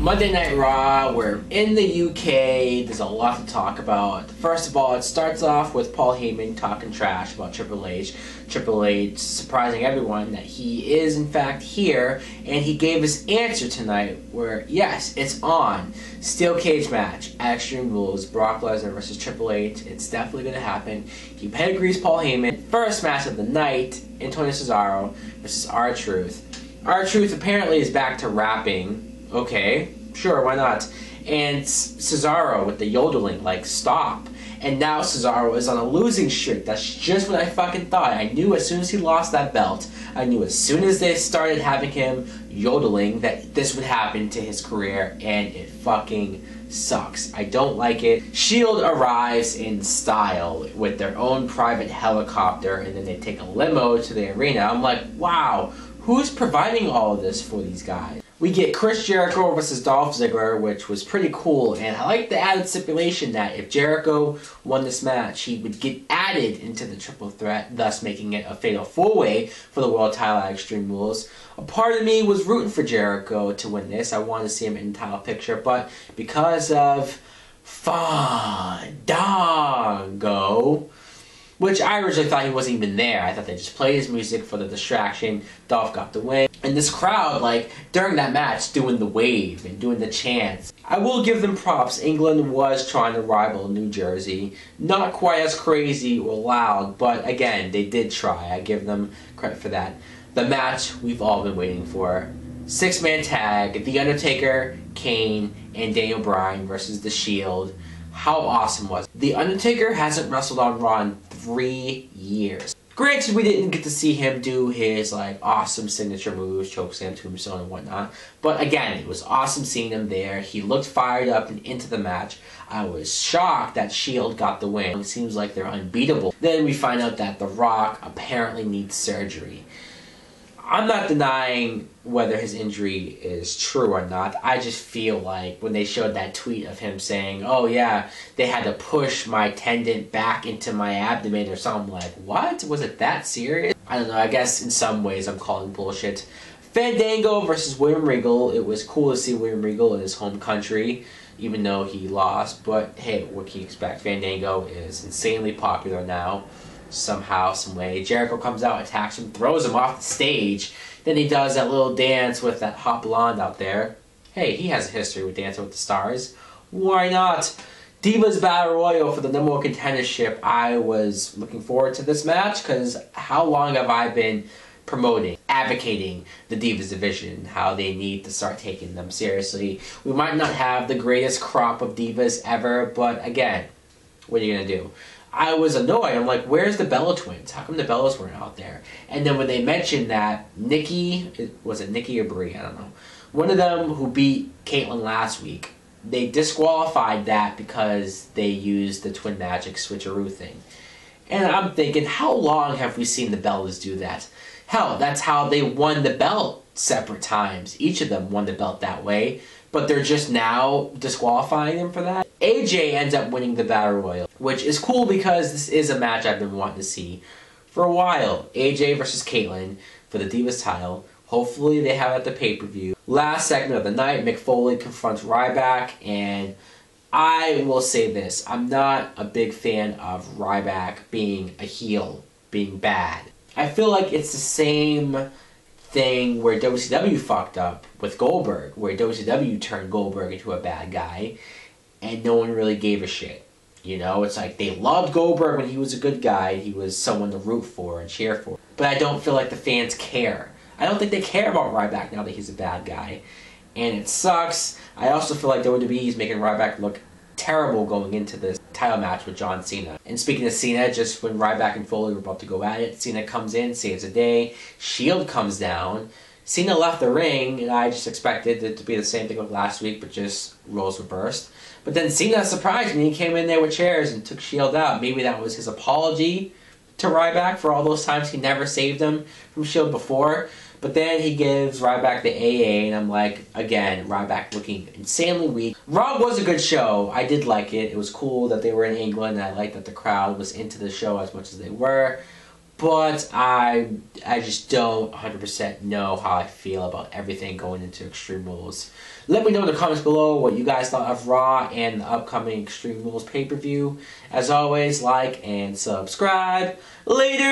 Monday Night Raw, we're in the UK, there's a lot to talk about. First of all, it starts off with Paul Heyman talking trash about Triple H. Triple H surprising everyone that he is in fact here, and he gave his answer tonight where, yes, it's on. Steel cage match, Extreme Rules, Brock Lesnar versus Triple H. It's definitely going to happen. He pedigrees Paul Heyman. First match of the night, Antonio Cesaro versus R-Truth. R-Truth apparently is back to rapping. Okay, sure, why not? And Cesaro with the yodeling, like, stop. And now Cesaro is on a losing streak. That's just what I fucking thought. I knew as soon as he lost that belt, I knew as soon as they started having him yodeling that this would happen to his career, and it fucking sucks. I don't like it. Shield arrives in style with their own private helicopter, and then they take a limo to the arena. I'm like, wow, who's providing all of this for these guys? We get Chris Jericho versus Dolph Ziggler, which was pretty cool, and I like the added stipulation that if Jericho won this match, he would get added into the triple threat, thus making it a fatal four-way for the world title at Extreme Rules. A part of me was rooting for Jericho to win this. I wanted to see him in the title picture, but because of Fandango, which I originally thought he wasn't even there. I thought they just played his music for the distraction. Dolph got the win. And this crowd, like, during that match, doing the wave and doing the chants. I will give them props. England was trying to rival New Jersey. Not quite as crazy or loud, but again, they did try. I give them credit for that. The match we've all been waiting for. Six-man tag, The Undertaker, Kane, and Daniel Bryan versus The Shield. How awesome was it? The Undertaker hasn't wrestled on Raw in 3 years. Granted, we didn't get to see him do his like awesome signature moves, chokeslam, tombstone, and whatnot. But again, it was awesome seeing him there. He looked fired up and into the match. I was shocked that Shield got the win. It seems like they're unbeatable. Then we find out that The Rock apparently needs surgery. I'm not denying whether his injury is true or not. I just feel like when they showed that tweet of him saying, oh yeah, they had to push my tendon back into my abdomen or something, like, what? Was it that serious? I don't know, I guess in some ways I'm calling bullshit. Fandango versus William Regal. It was cool to see William Regal in his home country, even though he lost. But hey, what can you expect? Fandango is insanely popular now. Somehow, some way. Jericho comes out, attacks him, throws him off the stage. Then he does that little dance with that hot blonde out there. Hey, he has a history with Dancing with the Stars. Why not? Divas Battle Royal for the #1 contendership. I was looking forward to this match because how long have I been promoting, advocating the Divas division, how they need to start taking them seriously. We might not have the greatest crop of Divas ever, but again, what are you going to do? I was annoyed. I'm like, where's the Bella twins? How come the Bellas weren't out there? And then when they mentioned that Nikki, was it Nikki or Brie? I don't know. One of them who beat Caitlyn last week, they disqualified that because they used the Twin Magic switcheroo thing. And I'm thinking, how long have we seen the Bellas do that? Hell, that's how they won the belt separate times. Each of them won the belt that way. But they're just now disqualifying them for that. AJ ends up winning the Battle Royal, which is cool because this is a match I've been wanting to see for a while. AJ versus Caitlyn for the Divas title. Hopefully they have it at the pay-per-view. Last segment of the night, Mick Foley confronts Ryback, and I will say this. I'm not a big fan of Ryback being a heel, being bad. I feel like it's the same thing where WCW fucked up with Goldberg, where WCW turned Goldberg into a bad guy, and no one really gave a shit. You know, it's like they loved Goldberg when he was a good guy. He was someone to root for and cheer for. But I don't feel like the fans care. I don't think they care about Ryback now that he's a bad guy. And it sucks. I also feel like WWE is making Ryback look terrible going into this title match with John Cena. And speaking of Cena, just when Ryback and Foley were about to go at it, Cena comes in, saves the day, Shield comes down, Cena left the ring, and I just expected it to be the same thing like last week, but just roles reversed. But then Cena surprised me, he came in there with chairs and took Shield out. Maybe that was his apology to Ryback for all those times he never saved him from Shield before. But then he gives Ryback the AA, and I'm like, again, Ryback looking insanely weak. Raw was a good show. I did like it. It was cool that they were in England, and I liked that the crowd was into the show as much as they were. But I just don't 100% know how I feel about everything going into Extreme Rules. Let me know in the comments below what you guys thought of Raw and the upcoming Extreme Rules pay-per-view. As always, like and subscribe. Later!